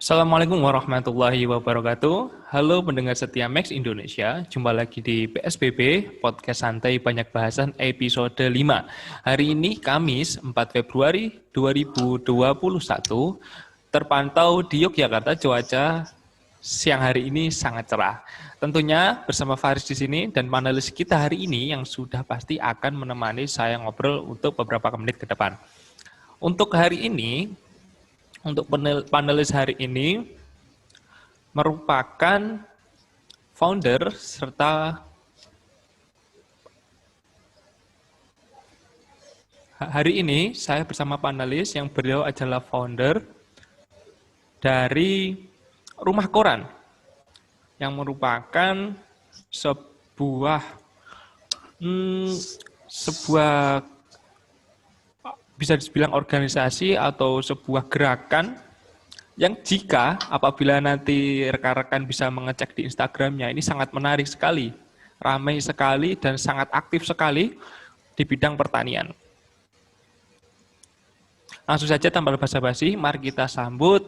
Assalamualaikum warahmatullahi wabarakatuh. Halo pendengar setia Max Indonesia, jumpa lagi di PSBB, Podcast Santai Banyak Bahasan episode 5. Hari ini Kamis 4 Februari 2021, terpantau di Yogyakarta cuaca siang hari ini sangat cerah. Tentunya bersama Faris di sini dan panelis kita hari ini yang sudah pasti akan menemani saya ngobrol untuk beberapa menit ke depan. Untuk hari ini, untuk panelis hari ini merupakan founder serta hari ini saya bersama panelis yang beliau adalah founder dari Rumah Koran yang merupakan sebuah bisa dibilang organisasi atau sebuah gerakan yang jika apabila nanti rekan-rekan bisa mengecek di Instagramnya, ini sangat menarik sekali, ramai sekali dan sangat aktif sekali di bidang pertanian. Langsung saja tanpa basa-basi, mari kita sambut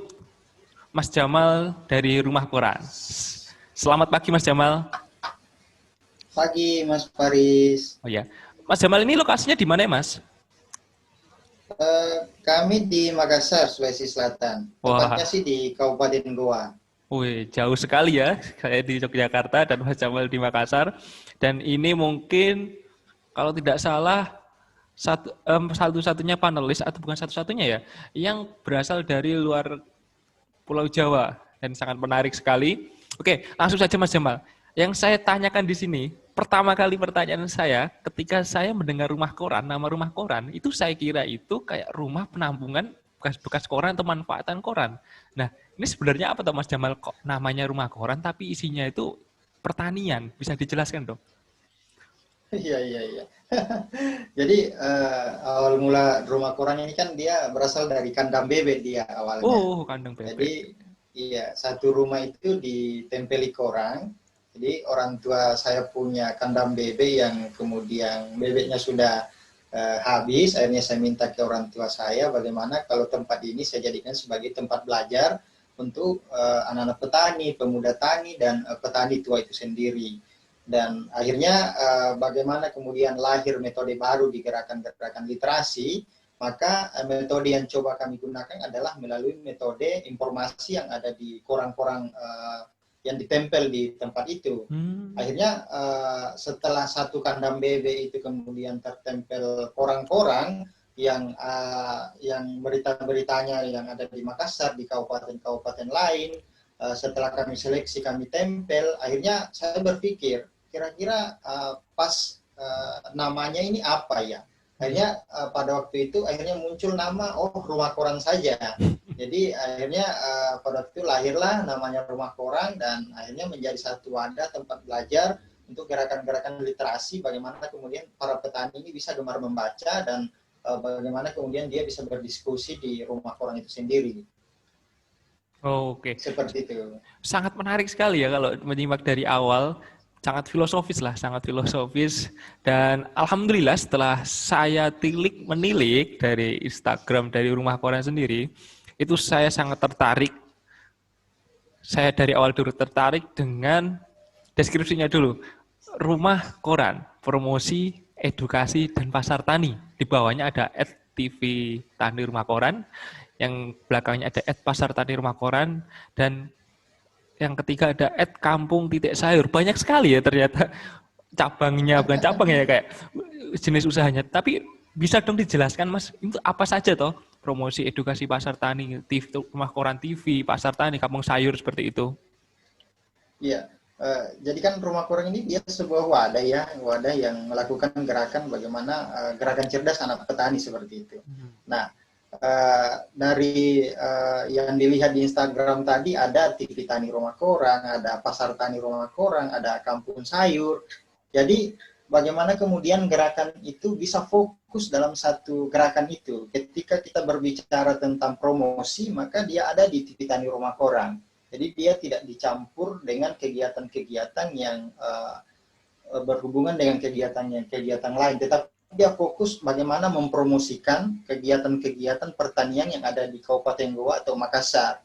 Mas Jamal dari Rumah Koran. Selamat pagi Mas Jamal. Pagi Mas Faris. Oh ya, Mas Jamal ini lokasinya di mana ya Mas? Kami di Makassar, Sulawesi Selatan. Tepatnya sih di Kabupaten Goa. Wih, jauh sekali ya. Saya di Yogyakarta dan Mas Jamal di Makassar. Dan ini mungkin kalau tidak salah satu-satunya panelis atau bukan satu-satunya ya, yang berasal dari luar Pulau Jawa dan sangat menarik sekali. Oke, langsung saja Mas Jamal. Yang saya tanyakan di sini, pertama kali pertanyaan saya, ketika saya mendengar Rumah Koran, nama Rumah Koran, itu saya kira itu kayak rumah penampungan bekas-bekas koran atau manfaatan koran. Nah, ini sebenarnya apa toh Mas Jamal kok namanya Rumah Koran, tapi isinya itu pertanian? Bisa dijelaskan dong? Iya. Jadi awal mula Rumah Koran ini kan dia berasal dari kandang bebek dia awalnya. Oh, kandang bebek. Jadi iya, satu rumah itu ditempeli koran. Jadi orang tua saya punya kandang bebek yang kemudian bebeknya sudah habis. Akhirnya saya minta ke orang tua saya bagaimana kalau tempat ini saya jadikan sebagai tempat belajar untuk anak-anak petani, pemuda tani, dan petani tua itu sendiri. Dan akhirnya bagaimana kemudian lahir metode baru di gerakan-gerakan literasi, maka metode yang coba kami gunakan adalah melalui metode informasi yang ada di koran-koran yang ditempel di tempat itu. Akhirnya setelah satu kandang bebek itu kemudian tertempel koran-koran yang berita-beritanya yang ada di Makassar, di kabupaten-kabupaten lain, setelah kami seleksi, kami tempel, akhirnya saya berpikir, kira-kira pas namanya ini apa ya? Akhirnya pada waktu itu akhirnya muncul nama, Rumah Koran saja. Jadi akhirnya pada waktu itu lahirlah namanya Rumah Koran dan akhirnya menjadi satu wadah tempat belajar untuk gerakan-gerakan literasi, bagaimana kemudian para petani ini bisa gemar membaca dan bagaimana kemudian dia bisa berdiskusi di Rumah Koran itu sendiri. Oke. Seperti itu. Sangat menarik sekali ya kalau menyimak dari awal. Sangat filosofis dan alhamdulillah setelah saya menilik dari Instagram dari Rumah Koran sendiri, itu saya sangat tertarik. Saya dari awal dulu tertarik dengan deskripsinya dulu. Rumah Koran, promosi, edukasi, dan pasar tani. Di bawahnya ada @TV Tani Rumah Koran, yang belakangnya ada @Pasar Tani Rumah Koran, dan yang ketiga ada @kampung.sayur. Banyak sekali ya ternyata cabangnya, bukan cabang ya, kayak jenis usahanya. Tapi bisa dong dijelaskan Mas, itu apa saja toh? Promosi, edukasi, pasar tani, TV, Rumah Koran TV, pasar tani, kampung sayur seperti itu. Iya, jadi kan Rumah Koran ini dia sebuah wadah yang melakukan gerakan bagaimana gerakan cerdas anak petani seperti itu. Nah, dari yang dilihat di Instagram tadi ada TV Tani Rumah Koran, ada Pasar Tani Rumah Koran, ada Kampung Sayur. Jadi bagaimana kemudian gerakan itu bisa fokus dalam satu gerakan itu. Ketika kita berbicara tentang promosi, maka dia ada di TV Tani Rumah Koran. Jadi dia tidak dicampur dengan kegiatan-kegiatan yang berhubungan dengan kegiatan lain, tetapi dia fokus bagaimana mempromosikan kegiatan-kegiatan pertanian yang ada di Kabupaten Goa atau Makassar.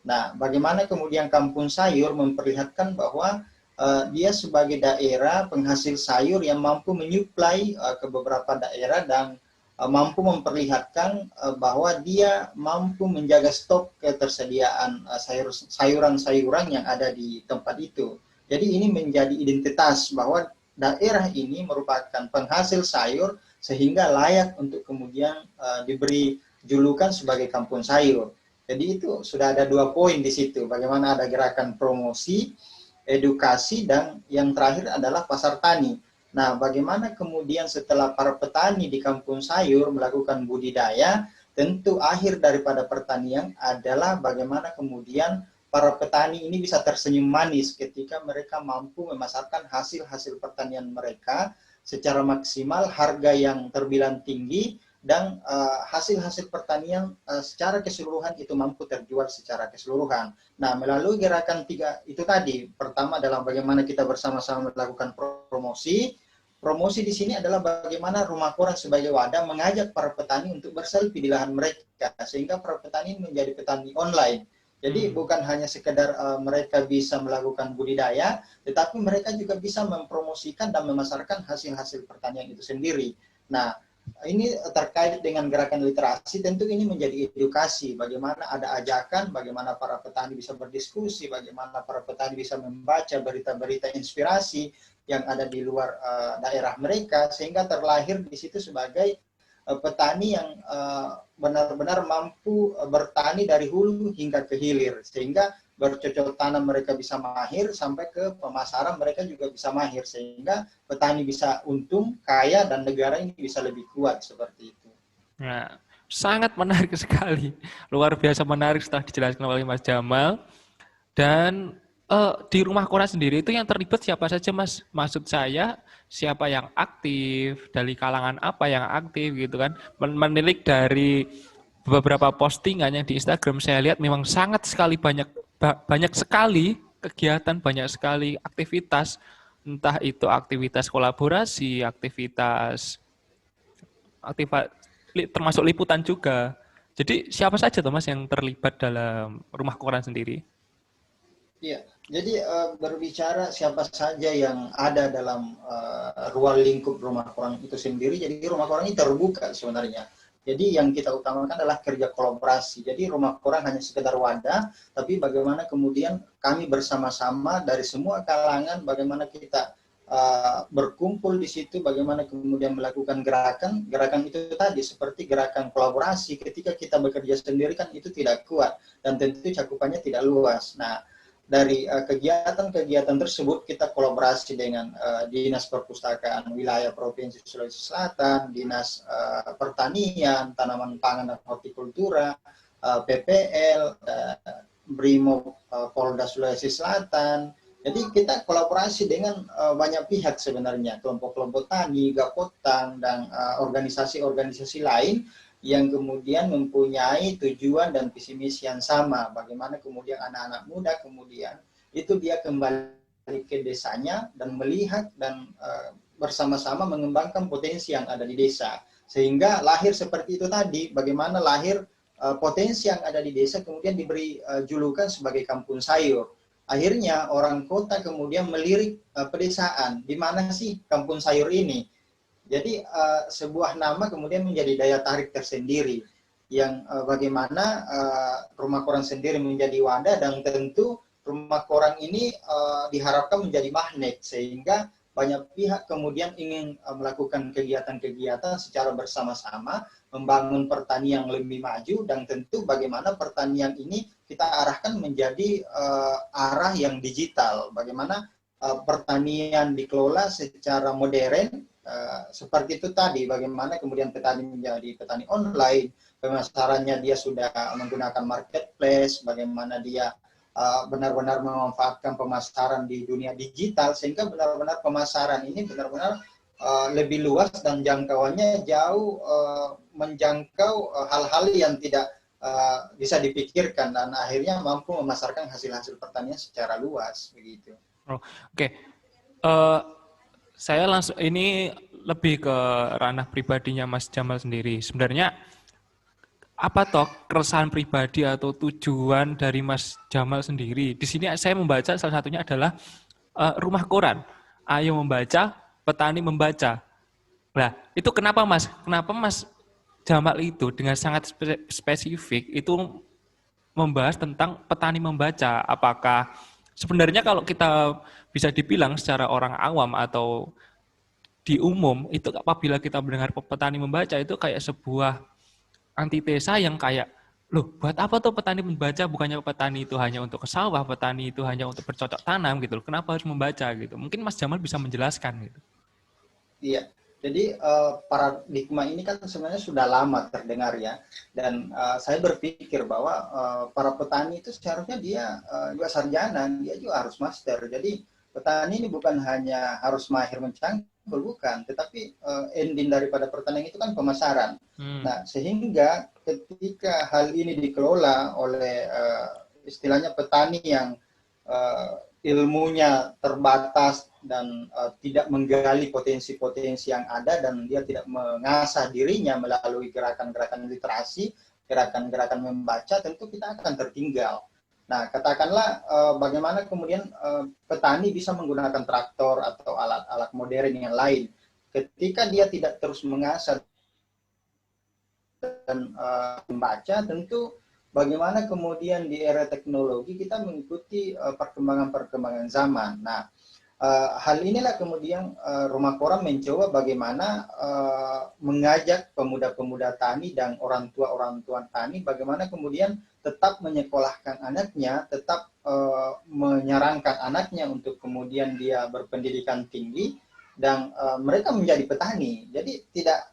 Nah, bagaimana kemudian Kampung Sayur memperlihatkan bahwa dia sebagai daerah penghasil sayur yang mampu menyuplai ke beberapa daerah dan mampu memperlihatkan bahwa dia mampu menjaga stok ketersediaan sayuran-sayuran yang ada di tempat itu. Jadi ini menjadi identitas bahwa daerah ini merupakan penghasil sayur sehingga layak untuk kemudian diberi julukan sebagai kampung sayur. Jadi itu sudah ada 2 poin di situ. Bagaimana ada gerakan promosi, edukasi, dan yang terakhir adalah pasar tani. Nah, bagaimana kemudian setelah para petani di kampung sayur melakukan budidaya, tentu akhir daripada pertanian adalah bagaimana kemudian para petani ini bisa tersenyum manis ketika mereka mampu memasarkan hasil-hasil pertanian mereka secara maksimal, harga yang terbilang tinggi, dan hasil-hasil pertanian secara keseluruhan itu mampu terjual secara keseluruhan. Nah, melalui gerakan 3 itu tadi, pertama adalah bagaimana kita bersama-sama melakukan promosi. Promosi di sini adalah bagaimana Rumah Koran sebagai wadah mengajak para petani untuk berselfie di lahan mereka, sehingga para petani menjadi petani online. Jadi bukan hanya sekedar mereka bisa melakukan budidaya, tetapi mereka juga bisa mempromosikan dan memasarkan hasil-hasil pertanian itu sendiri. Nah, ini terkait dengan gerakan literasi, tentu ini menjadi edukasi, bagaimana ada ajakan, bagaimana para petani bisa berdiskusi, bagaimana para petani bisa membaca berita-berita inspirasi yang ada di luar daerah mereka, sehingga terlahir di situ sebagai petani yang benar-benar mampu bertani dari hulu hingga ke hilir, sehingga bercocok tanam mereka bisa mahir, sampai ke pemasaran mereka juga bisa mahir, sehingga petani bisa untung, kaya, dan negara ini bisa lebih kuat seperti itu. Nah, sangat menarik sekali. Luar biasa menarik setelah dijelaskan oleh Mas Jamal. Dan di Rumah Koran sendiri itu yang terlibat siapa saja, Mas? Maksud saya, siapa yang aktif, dari kalangan apa yang aktif gitu kan. Menilik dari beberapa postingan yang di Instagram, saya lihat memang sangat sekali banyak sekali kegiatan, banyak sekali aktivitas, entah itu aktivitas kolaborasi, aktivitas termasuk liputan juga. Jadi siapa saja tuh Mas yang terlibat dalam Rumah Koran sendiri? Iya, jadi berbicara siapa saja yang ada dalam ruang lingkup Rumah Koran itu sendiri, jadi Rumah Koran ini terbuka sebenarnya. Jadi yang kita utamakan adalah kerja kolaborasi. Jadi Rumah Koran hanya sekedar wadah, tapi bagaimana kemudian kami bersama-sama dari semua kalangan, bagaimana kita berkumpul di situ, bagaimana kemudian melakukan gerakan itu tadi seperti gerakan kolaborasi. Ketika kita bekerja sendiri kan itu tidak kuat dan tentu cakupannya tidak luas. Nah, dari kegiatan-kegiatan tersebut kita kolaborasi dengan Dinas Perpustakaan Wilayah Provinsi Sulawesi Selatan, Dinas Pertanian, Tanaman Pangan dan Hortikultura, PPL, Brimob Polda Sulawesi Selatan. Jadi kita kolaborasi dengan banyak pihak sebenarnya, kelompok-kelompok tani, Gapotang, dan organisasi-organisasi lain yang kemudian mempunyai tujuan dan visi misi yang sama. Bagaimana kemudian anak-anak muda kemudian itu dia kembali ke desanya dan melihat dan bersama-sama mengembangkan potensi yang ada di desa. Sehingga lahir seperti itu tadi, bagaimana lahir potensi yang ada di desa kemudian diberi julukan sebagai kampung sayur. Akhirnya orang kota kemudian melirik pedesaan, di mana sih kampung sayur ini? Jadi sebuah nama kemudian menjadi daya tarik tersendiri yang bagaimana Rumah Koran sendiri menjadi wadah, dan tentu Rumah Koran ini diharapkan menjadi magnet sehingga banyak pihak kemudian ingin melakukan kegiatan-kegiatan secara bersama-sama, membangun pertanian yang lebih maju, dan tentu bagaimana pertanian ini kita arahkan menjadi arah yang digital, bagaimana pertanian dikelola secara modern. Seperti itu tadi, bagaimana kemudian petani menjadi petani online, pemasarannya dia sudah menggunakan marketplace, bagaimana dia benar-benar memanfaatkan pemasaran di dunia digital, sehingga benar-benar pemasaran ini benar-benar lebih luas dan jangkauannya jauh menjangkau hal-hal yang tidak bisa dipikirkan, dan akhirnya mampu memasarkan hasil-hasil pertanian secara luas begitu. Oke. Saya langsung ini lebih ke ranah pribadinya Mas Jamal sendiri. Sebenarnya apa toh keresahan pribadi atau tujuan dari Mas Jamal sendiri? Di sini saya membaca salah satunya adalah rumah koran. Ayo membaca, petani membaca. Nah, itu kenapa Mas? Kenapa Mas Jamal itu dengan sangat spesifik itu membahas tentang petani membaca? Apakah sebenarnya kalau kita bisa dibilang secara orang awam atau di umum itu apabila kita mendengar petani membaca itu kayak sebuah antitesa yang kayak loh buat apa tuh petani membaca, bukannya petani itu hanya untuk ke sawah, petani itu hanya untuk bercocok tanam gitu loh, kenapa harus membaca gitu, mungkin Mas Jamal bisa menjelaskan gitu. Iya, jadi paradigma ini kan sebenarnya sudah lama terdengar ya, dan saya berpikir bahwa para petani itu seharusnya dia juga sarjana, dia juga harus master. Jadi petani ini bukan hanya harus mahir mencangkul, bukan, tetapi ending daripada pertanian itu kan pemasaran. Nah, sehingga ketika hal ini dikelola oleh istilahnya petani yang ilmunya terbatas dan tidak menggali potensi-potensi yang ada, dan dia tidak mengasah dirinya melalui gerakan-gerakan literasi, gerakan-gerakan membaca, tentu kita akan tertinggal. Nah, katakanlah bagaimana kemudian petani bisa menggunakan traktor atau alat-alat modern yang lain. Ketika dia tidak terus mengasah dan membaca, tentu bagaimana kemudian di era teknologi kita mengikuti perkembangan-perkembangan zaman. Nah, hal inilah kemudian Rumah Koran mencoba bagaimana mengajak pemuda-pemuda tani dan orang tua tani bagaimana kemudian tetap menyekolahkan anaknya, tetap menyarankan anaknya untuk kemudian dia berpendidikan tinggi dan mereka menjadi petani. Jadi tidak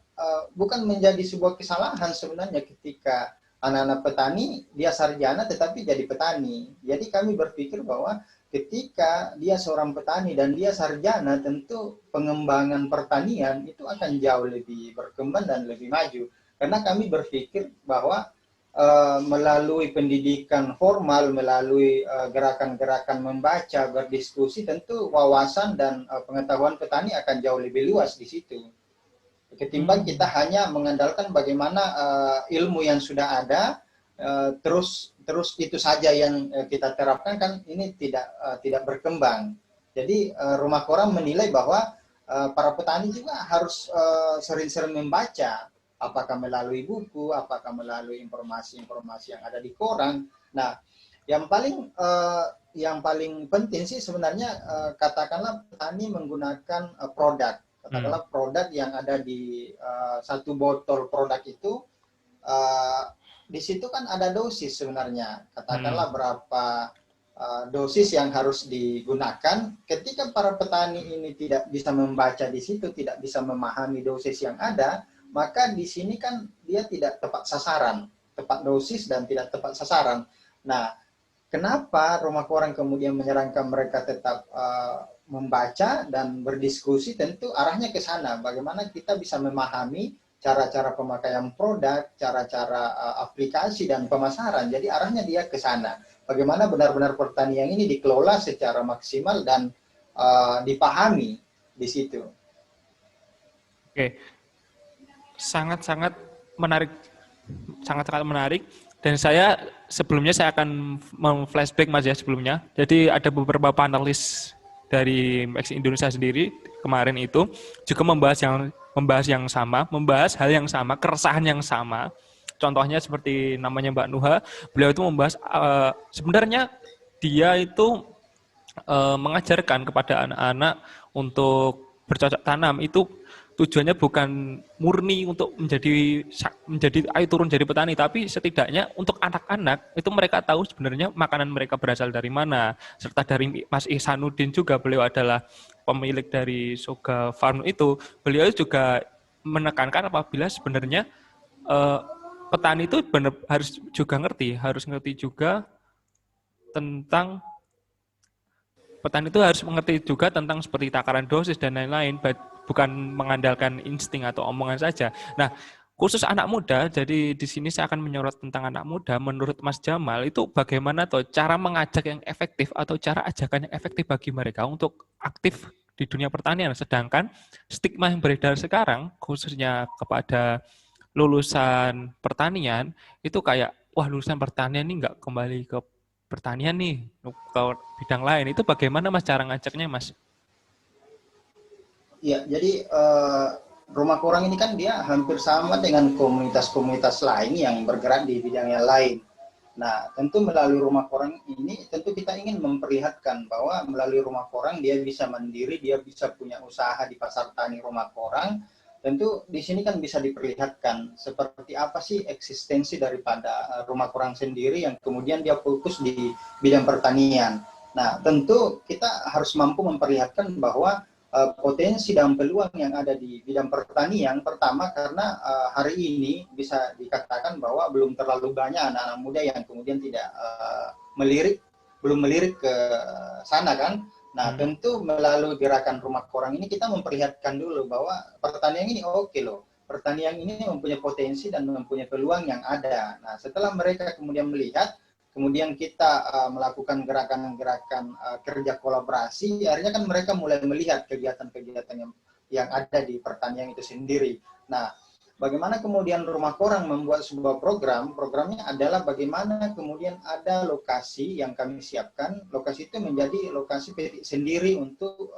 bukan menjadi sebuah kesalahan sebenarnya ketika anak-anak petani dia sarjana tetapi jadi petani. Jadi kami berpikir bahwa ketika dia seorang petani dan dia sarjana, tentu pengembangan pertanian itu akan jauh lebih berkembang dan lebih maju. Karena kami berpikir bahwa melalui pendidikan formal, melalui gerakan-gerakan membaca, berdiskusi, tentu wawasan dan pengetahuan petani akan jauh lebih luas di situ. Ketimbang kita hanya mengandalkan bagaimana ilmu yang sudah ada, terus itu saja yang kita terapkan, kan ini tidak berkembang. Jadi Rumah Koran menilai bahwa para petani juga harus sering-sering membaca, apakah melalui buku, apakah melalui informasi-informasi yang ada di koran. Nah, yang paling penting sih sebenarnya katakanlah petani menggunakan katakanlah produk yang ada di satu botol produk itu, di situ kan ada dosis sebenarnya, katakanlah berapa dosis yang harus digunakan. Ketika para petani ini tidak bisa membaca di situ, tidak bisa memahami dosis yang ada, maka di sini kan dia tidak tepat sasaran, tepat dosis dan tidak tepat sasaran. Nah, kenapa Rumah Koran kemudian menyarankan mereka tetap membaca dan berdiskusi? Tentu arahnya ke sana. Bagaimana kita bisa memahami cara-cara pemakaian produk, cara-cara aplikasi dan pemasaran. Jadi arahnya dia ke sana. Bagaimana benar-benar pertanian ini dikelola secara maksimal dan dipahami di situ. Oke, sangat-sangat menarik, sangat-sangat menarik. Dan sebelumnya saya akan flashback Mas ya sebelumnya. Jadi ada beberapa panelis dari Max Indonesia sendiri kemarin itu juga membahas hal yang sama, keresahan yang sama. Contohnya seperti namanya Mbak Nuha, beliau itu membahas sebenarnya dia itu mengajarkan kepada anak-anak untuk bercocok tanam itu tujuannya bukan murni untuk menjadi ayo turun jadi petani, tapi setidaknya untuk anak-anak itu mereka tahu sebenarnya makanan mereka berasal dari mana. Serta dari Mas Ihsanuddin juga, beliau adalah pemilik dari Soga Farm itu, beliau juga menekankan apabila sebenarnya petani itu harus ngerti juga tentang petani itu harus mengerti juga tentang seperti takaran dosis dan lain-lain, bukan mengandalkan insting atau omongan saja. Nah, khusus anak muda, jadi di sini saya akan menyorot tentang anak muda. Menurut Mas Jamal, itu bagaimana tuh cara mengajak yang efektif atau cara ajakan yang efektif bagi mereka untuk aktif di dunia pertanian? Sedangkan stigma yang beredar sekarang, khususnya kepada lulusan pertanian itu kayak, wah lulusan pertanian ini nggak kembali ke pertanian nih, ke bidang lain. Itu bagaimana Mas cara ngajaknya Mas? Ya, jadi rumah korang ini kan dia hampir sama dengan komunitas-komunitas lain yang bergerak di bidang yang lain. Nah, tentu melalui rumah korang ini, tentu kita ingin memperlihatkan bahwa melalui rumah korang dia bisa mandiri, dia bisa punya usaha di pasar tani rumah korang. Tentu di sini kan bisa diperlihatkan seperti apa sih eksistensi daripada rumah korang sendiri yang kemudian dia fokus di bidang pertanian. Nah, tentu kita harus mampu memperlihatkan bahwa potensi dan peluang yang ada di bidang pertanian pertama karena hari ini bisa dikatakan bahwa belum terlalu banyak anak-anak muda yang kemudian tidak belum melirik ke sana kan. Nah, tentu melalui gerakan rumah korang ini kita memperlihatkan dulu bahwa pertanian ini oke loh. Pertanian ini mempunyai potensi dan mempunyai peluang yang ada. Nah, setelah mereka kemudian melihat, kemudian kita melakukan gerakan-gerakan kerja kolaborasi, akhirnya kan mereka mulai melihat kegiatan-kegiatan yang ada di pertanian itu sendiri. Nah, bagaimana kemudian rumah korang membuat sebuah programnya adalah bagaimana kemudian ada lokasi yang kami siapkan, lokasi itu menjadi lokasi sendiri untuk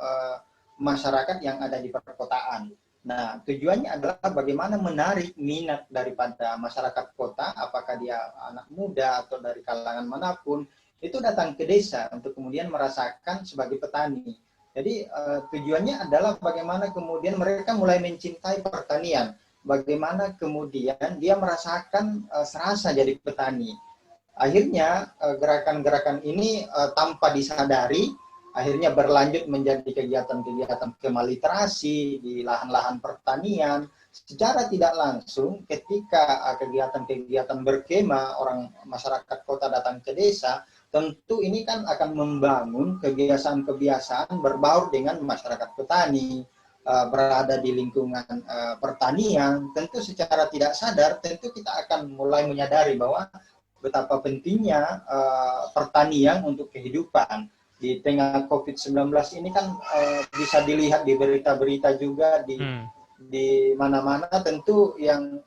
masyarakat yang ada di perkotaan. Nah, tujuannya adalah bagaimana menarik minat daripada masyarakat kota, apakah dia anak muda atau dari kalangan manapun, itu datang ke desa untuk kemudian merasakan sebagai petani. Jadi tujuannya adalah bagaimana kemudian mereka mulai mencintai pertanian, bagaimana kemudian dia merasakan serasa jadi petani. Akhirnya gerakan-gerakan ini tanpa disadari akhirnya berlanjut menjadi kegiatan-kegiatan kemaliterasi di lahan-lahan pertanian. Secara tidak langsung ketika kegiatan-kegiatan berkemah orang masyarakat kota datang ke desa, tentu ini kan akan membangun kebiasaan-kebiasaan berbaur dengan masyarakat petani, berada di lingkungan pertanian. Tentu secara tidak sadar tentu kita akan mulai menyadari bahwa betapa pentingnya pertanian untuk kehidupan. Di tengah COVID-19 ini kan bisa dilihat di berita-berita juga di mana-mana, tentu yang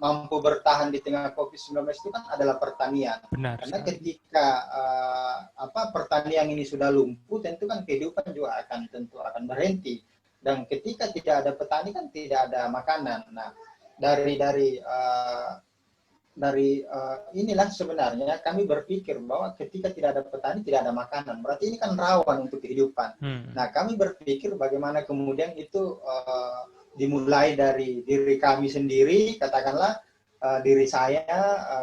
mampu bertahan di tengah COVID-19 itu kan adalah pertanian. Benar Karena sekali. ketika pertanian ini sudah lumpuh, tentu kan kehidupan juga tentu akan berhenti. Dan ketika tidak ada petani kan tidak ada makanan. Nah, dari inilah sebenarnya kami berpikir bahwa ketika tidak ada petani tidak ada makanan, berarti ini kan rawan untuk kehidupan. Nah, kami berpikir bagaimana kemudian itu dimulai dari diri kami sendiri, katakanlah diri saya,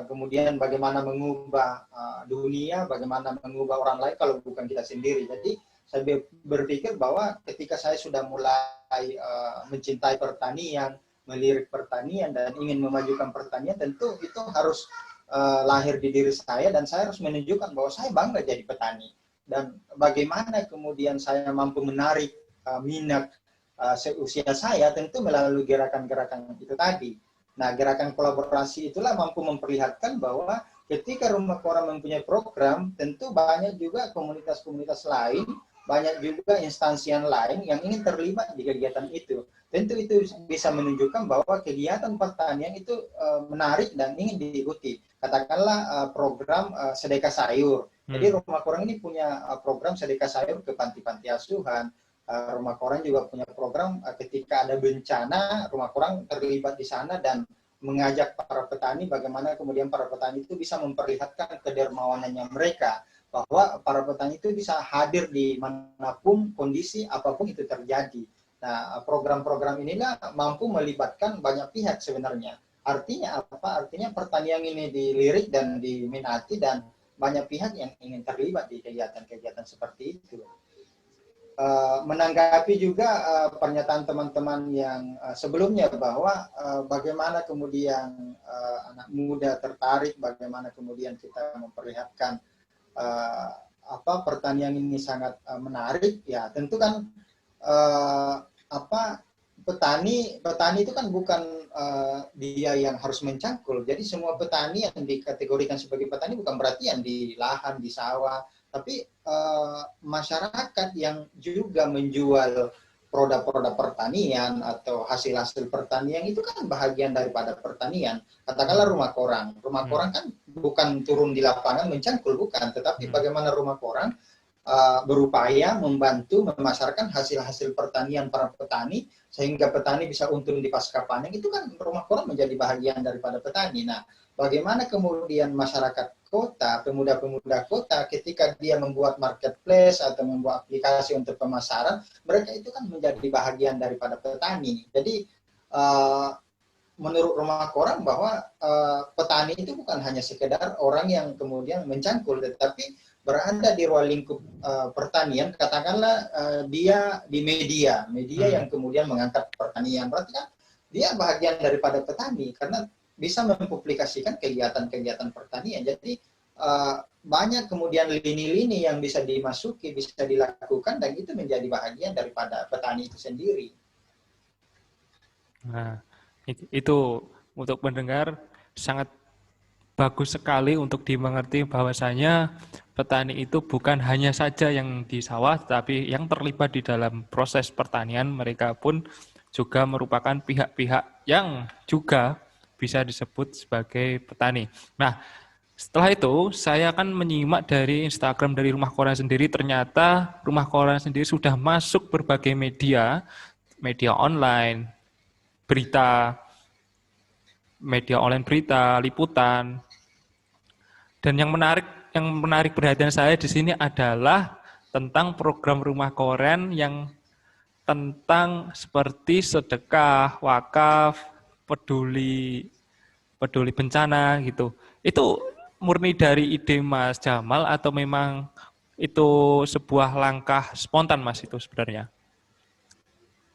kemudian bagaimana mengubah dunia, bagaimana mengubah orang lain kalau bukan kita sendiri. Jadi saya berpikir bahwa ketika saya sudah mulai mencintai pertanian, melirik pertanian dan ingin memajukan pertanian, tentu itu harus lahir di diri saya dan saya harus menunjukkan bahwa saya bangga jadi petani. Dan bagaimana kemudian saya mampu menarik minat seusia saya, tentu melalui gerakan-gerakan itu tadi. Nah, gerakan kolaborasi itulah mampu memperlihatkan bahwa ketika rumah koran mempunyai program, tentu banyak juga komunitas-komunitas lain, banyak juga instansi yang lain yang ingin terlibat di kegiatan itu. Tentu itu bisa menunjukkan bahwa kegiatan pertanian itu menarik dan ingin diikuti. Katakanlah program sedekah sayur. Jadi rumah koran ini punya program sedekah sayur ke panti-panti asuhan. Rumah koran juga punya program ketika ada bencana, rumah koran terlibat di sana dan mengajak para petani bagaimana kemudian para petani itu bisa memperlihatkan kedermawanannya mereka, bahwa para petani itu bisa hadir di manapun kondisi apapun itu terjadi. Nah, program-program inilah mampu melibatkan banyak pihak sebenarnya. Artinya apa? Artinya pertanian ini dilirik dan diminati dan banyak pihak yang ingin terlibat di kegiatan-kegiatan seperti itu. Menanggapi juga pernyataan teman-teman yang sebelumnya bahwa bagaimana kemudian anak muda tertarik, bagaimana kemudian kita memperlihatkan pertanian ini sangat menarik, ya tentu kan petani itu kan bukan dia yang harus mencangkul. Jadi semua petani yang dikategorikan sebagai petani bukan berarti yang di lahan, di sawah, tapi masyarakat yang juga menjual produk-produk pertanian atau hasil-hasil pertanian itu kan bahagian daripada pertanian. Katakanlah rumah koran. Rumah koran kan bukan turun di lapangan mencangkul, bukan. Tetapi bagaimana rumah koran berupaya membantu memasarkan hasil-hasil pertanian para petani sehingga petani bisa untung di pasca panen, itu kan rumah koran menjadi bahagian daripada petani. Nah, bagaimana kemudian masyarakat kota, pemuda-pemuda kota ketika dia membuat marketplace atau membuat aplikasi untuk pemasaran, mereka itu kan menjadi bahagian daripada petani. Jadi menurut rumah koran bahwa petani itu bukan hanya sekedar orang yang kemudian mencangkul, tetapi berada di ruang lingkup pertanian, katakanlah dia di media yang kemudian mengangkat pertanian, berarti kan dia bahagian daripada petani karena bisa mempublikasikan kegiatan-kegiatan pertanian. Jadi banyak kemudian lini-lini yang bisa dimasuki, bisa dilakukan, dan itu menjadi bahagian daripada petani itu sendiri. Nah, itu untuk mendengar sangat bagus sekali untuk dimengerti bahwasanya petani itu bukan hanya saja yang di sawah, tapi yang terlibat di dalam proses pertanian, mereka pun juga merupakan pihak-pihak yang juga bisa disebut sebagai petani. Nah, setelah itu saya akan menyimak dari Instagram dari Rumah Koran sendiri, ternyata Rumah Koran sendiri sudah masuk berbagai media online, berita, media online berita, liputan. Dan yang menarik perhatian saya di sini adalah tentang program Rumah Koran yang tentang seperti sedekah, wakaf, peduli bencana gitu. Itu murni dari ide Mas Jamal atau memang itu sebuah langkah spontan, Mas, itu sebenarnya?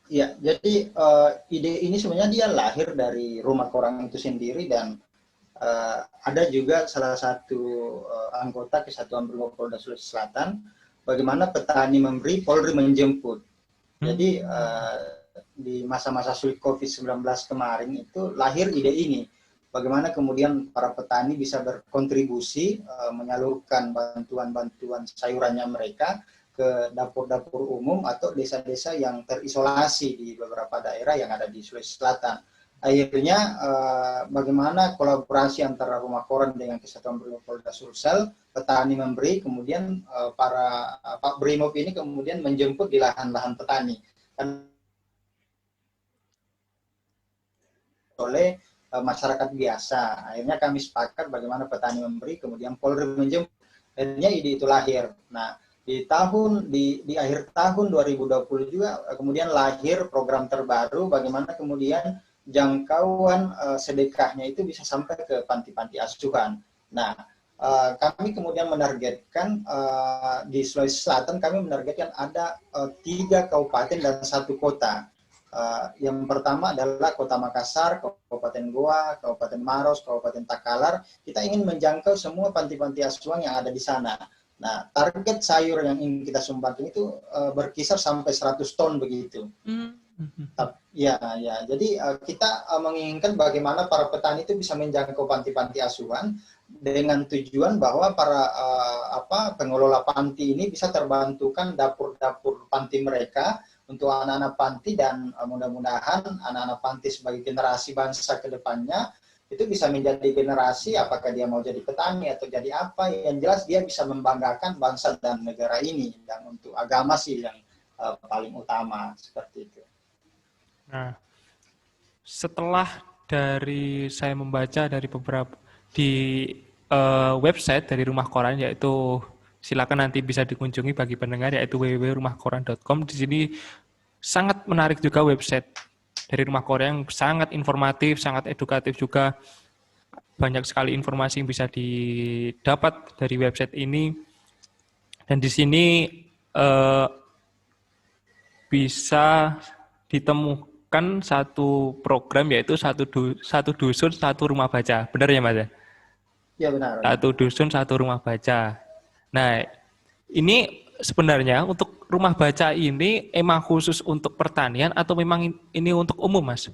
Ya, jadi ide ini sebenarnya dia lahir dari Rumah Koran itu sendiri, dan ada juga salah satu anggota Kesatuan Brimob Polda Sulawesi Selatan, bagaimana petani memberi, Polri menjemput. Jadi di masa-masa sulit COVID-19 kemarin itu lahir ide ini. Bagaimana kemudian para petani bisa berkontribusi menyalurkan bantuan-bantuan sayurannya mereka ke dapur-dapur umum atau desa-desa yang terisolasi di beberapa daerah yang ada di Sulawesi Selatan. Akhirnya bagaimana kolaborasi antara Rumah Koran dengan Kesatuan Brimob Polda Sulsel, petani memberi, kemudian para Pak Brimob ini kemudian menjemput di lahan-lahan petani. Oleh masyarakat biasa. Akhirnya kami sepakat bagaimana petani memberi, kemudian Polri menjemput. Akhirnya ide itu lahir. Nah, di akhir tahun 2020 juga kemudian lahir program terbaru, bagaimana kemudian jangkauan sedekahnya itu bisa sampai ke panti-panti asuhan. Nah, kami kemudian menargetkan di Sulawesi Selatan, kami menargetkan ada 3 kabupaten dan 1 kota. Yang pertama adalah Kota Makassar, Kabupaten Goa, Kabupaten Maros, Kabupaten Takalar. Kita ingin menjangkau semua panti-panti asuhan yang ada di sana. Nah, target sayur yang ingin kita sumbangkan itu berkisar sampai 100 ton begitu. Ya. Jadi kita menginginkan bagaimana para petani itu bisa menjangkau panti-panti asuhan dengan tujuan bahwa para pengelola panti ini bisa terbantukan dapur-dapur panti mereka untuk anak-anak panti, dan mudah-mudahan anak-anak panti sebagai generasi bangsa ke depannya itu bisa menjadi generasi, apakah dia mau jadi petani atau jadi apa, yang jelas dia bisa membanggakan bangsa dan negara ini, dan untuk agama sih yang paling utama, seperti itu. Nah, setelah dari saya membaca dari beberapa di website dari Rumah Koran, yaitu silakan nanti bisa dikunjungi bagi pendengar, yaitu www.rumahkoran.com. Di sini sangat menarik juga website dari Rumah Koran yang sangat informatif, sangat edukatif juga. Banyak sekali informasi yang bisa didapat dari website ini. Dan di sini bisa ditemukan satu program, yaitu satu dusun, satu rumah baca. Benar ya, Mas? Ya, benar. Satu dusun, satu rumah baca. Nah, ini sebenarnya untuk rumah baca ini emang khusus untuk pertanian atau memang ini untuk umum, Mas?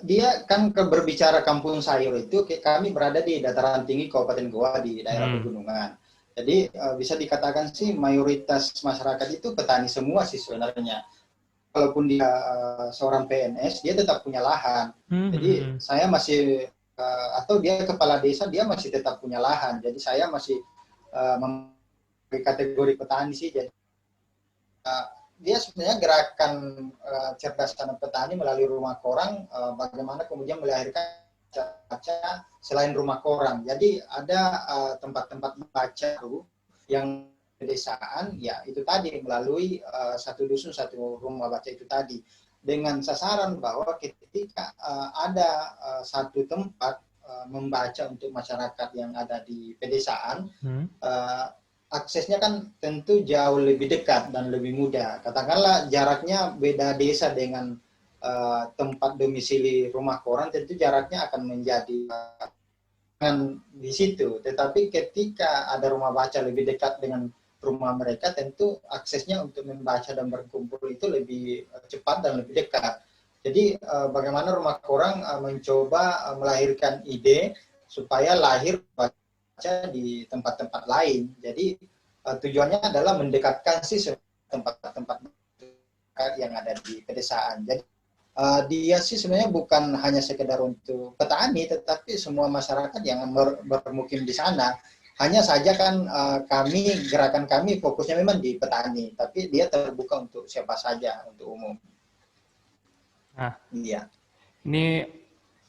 Dia kan berbicara kampung sayur itu, kami berada di dataran tinggi Kabupaten Goa di daerah pegunungan. Jadi bisa dikatakan sih mayoritas masyarakat itu petani semua sih sebenarnya. Walaupun dia seorang PNS, dia tetap punya lahan. Jadi saya masih atau dia kepala desa, dia masih tetap punya lahan. Jadi saya masih memberi kategori petani sih. Jadi dia sebenarnya gerakan cerdas tanam petani melalui rumah koran, bagaimana kemudian melahirkan baca selain rumah koran. Jadi ada tempat-tempat membaca yang pedesaan, ya itu tadi melalui satu dusun satu rumah baca itu tadi, dengan sasaran bahwa ketika ada satu tempat membaca untuk masyarakat yang ada di pedesaan, aksesnya kan tentu jauh lebih dekat dan lebih mudah. Katakanlah jaraknya beda desa dengan tempat domisili rumah koran, tentu jaraknya akan menjadi di situ. Tetapi ketika ada rumah baca lebih dekat dengan rumah mereka, tentu aksesnya untuk membaca dan berkumpul itu lebih cepat dan lebih dekat. Jadi bagaimana rumah koran mencoba melahirkan ide supaya lahir baca di tempat-tempat lain. Jadi tujuannya adalah mendekatkan sih tempat-tempat yang ada di pedesaan. Jadi dia sih sebenarnya bukan hanya sekedar untuk petani, tetapi semua masyarakat yang bermukim di sana. Hanya saja kan gerakan kami fokusnya memang di petani, tapi dia terbuka untuk siapa saja, untuk umum. Nah, iya. Ini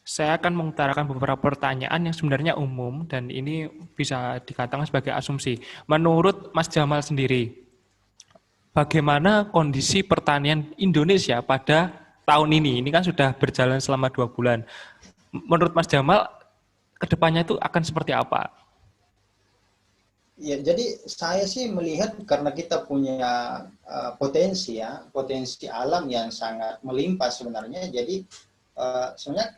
saya akan mengutarakan beberapa pertanyaan yang sebenarnya umum dan ini bisa dikatakan sebagai asumsi. Menurut Mas Jamal sendiri, bagaimana kondisi pertanian Indonesia pada tahun ini? Ini kan sudah berjalan selama 2 bulan. Menurut Mas Jamal, kedepannya itu akan seperti apa? Ya, jadi saya sih melihat karena kita punya potensi alam yang sangat melimpah sebenarnya. Jadi sebenarnya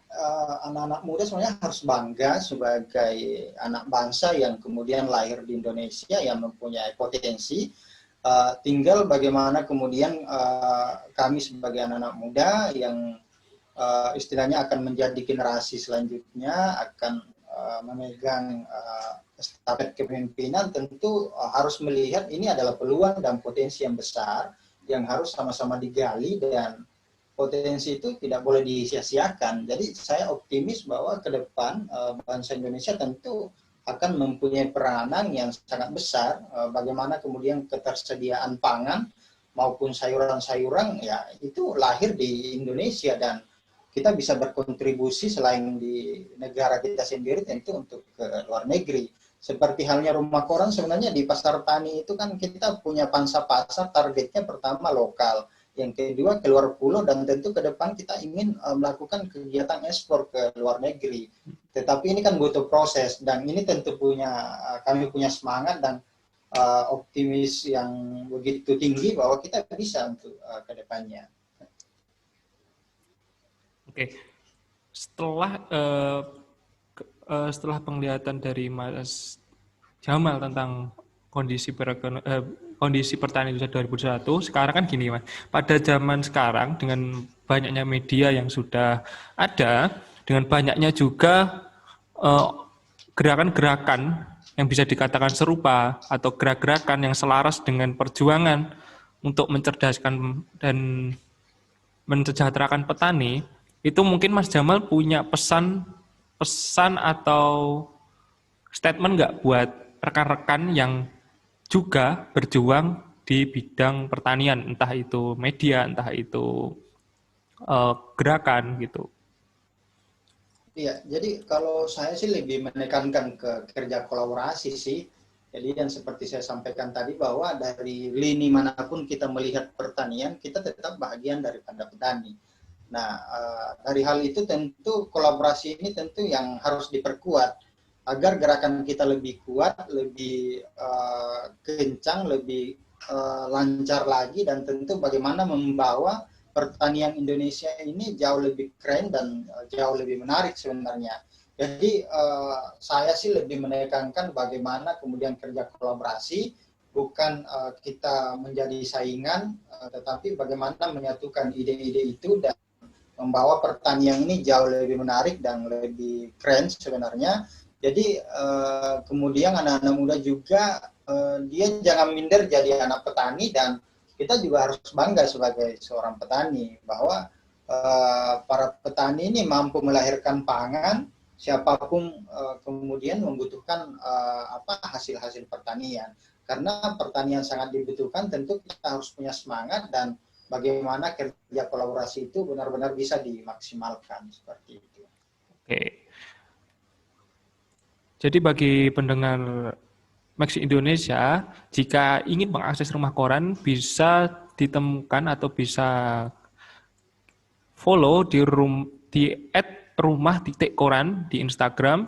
anak-anak muda sebenarnya harus bangga sebagai anak bangsa yang kemudian lahir di Indonesia yang mempunyai potensi. Tinggal bagaimana kemudian kami sebagai anak-anak muda yang istilahnya akan menjadi generasi selanjutnya, akan memegang estafet kepemimpinan, tentu harus melihat ini adalah peluang dan potensi yang besar yang harus sama-sama digali, dan potensi itu tidak boleh disia-siakan. Jadi saya optimis bahwa ke depan bangsa Indonesia tentu akan mempunyai peranan yang sangat besar, bagaimana kemudian ketersediaan pangan maupun sayuran-sayuran ya itu lahir di Indonesia, dan kita bisa berkontribusi selain di negara kita sendiri tentu untuk ke luar negeri. Seperti halnya rumah koran, sebenarnya di pasar tani itu kan kita punya pangsa pasar, targetnya pertama lokal, yang kedua keluar pulau, dan tentu ke depan kita ingin melakukan kegiatan ekspor ke luar negeri. Tetapi ini kan butuh proses, dan ini tentu kami punya semangat dan optimis yang begitu tinggi bahwa kita bisa untuk ke depannya. Oke, setelah penglihatan dari Mas Jamal tentang kondisi pertanian Indonesia 2021, sekarang kan gini Mas, pada zaman sekarang dengan banyaknya media yang sudah ada, dengan banyaknya juga gerakan-gerakan yang bisa dikatakan serupa atau gerak-gerakan yang selaras dengan perjuangan untuk mencerdaskan dan mensejahterakan petani, itu mungkin Mas Jamal punya pesan atau statement nggak buat rekan-rekan yang juga berjuang di bidang pertanian, entah itu media, entah itu gerakan gitu. Iya, jadi kalau saya sih lebih menekankan ke kerja kolaborasi sih. Jadi yang seperti saya sampaikan tadi bahwa dari lini manapun kita melihat pertanian, kita tetap bagian daripada petani. Nah, dari hal itu tentu kolaborasi ini tentu yang harus diperkuat agar gerakan kita lebih kuat, lebih kencang, lebih lancar lagi, dan tentu bagaimana membawa pertanian Indonesia ini jauh lebih keren dan jauh lebih menarik sebenarnya. Jadi saya sih lebih menekankan bagaimana kemudian kerja kolaborasi, bukan kita menjadi saingan, tetapi bagaimana menyatukan ide-ide itu dan membawa pertanian ini jauh lebih menarik dan lebih keren sebenarnya. Jadi kemudian anak-anak muda juga dia jangan minder jadi anak petani, dan kita juga harus bangga sebagai seorang petani bahwa para petani ini mampu melahirkan pangan, siapapun kemudian membutuhkan hasil-hasil pertanian. Karena pertanian sangat dibutuhkan, tentu kita harus punya semangat dan bagaimana kerja kolaborasi itu benar-benar bisa dimaksimalkan seperti itu. Oke. Jadi bagi pendengar Max Indonesia, jika ingin mengakses rumah koran bisa ditemukan atau bisa follow di @rumah.koran di Instagram.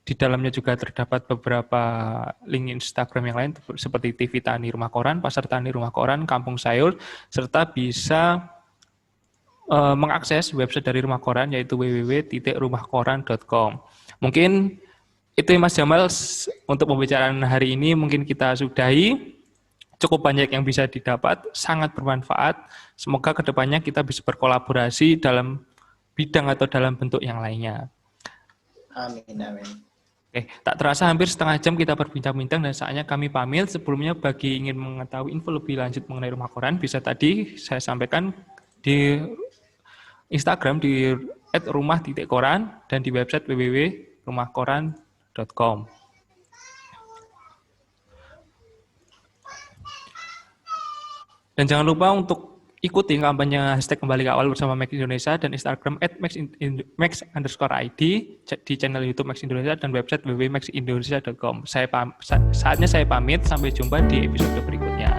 Di dalamnya juga terdapat beberapa link Instagram yang lain seperti TV Tani Rumah Koran, Pasar Tani Rumah Koran, Kampung Sayur, serta bisa mengakses website dari Rumah Koran yaitu www.rumahkoran.com. Mungkin itu Mas Jamal untuk pembicaraan hari ini, mungkin kita sudahi. Cukup banyak yang bisa didapat, sangat bermanfaat. Semoga kedepannya kita bisa berkolaborasi dalam bidang atau dalam bentuk yang lainnya. Amin, amin. Oke, tak terasa hampir setengah jam kita berbincang-bincang dan saatnya kami pamit. Sebelumnya bagi ingin mengetahui info lebih lanjut mengenai Rumah Koran, bisa tadi saya sampaikan di Instagram di @rumah.koran dan di website www.rumahkoran.com. Dan jangan lupa untuk ikuti kampanye hashtag kembali ke awal bersama Max Indonesia dan Instagram @max_id di channel YouTube Max Indonesia dan website www.maxindonesia.com. Saatnya saya pamit, sampai jumpa di episode berikutnya.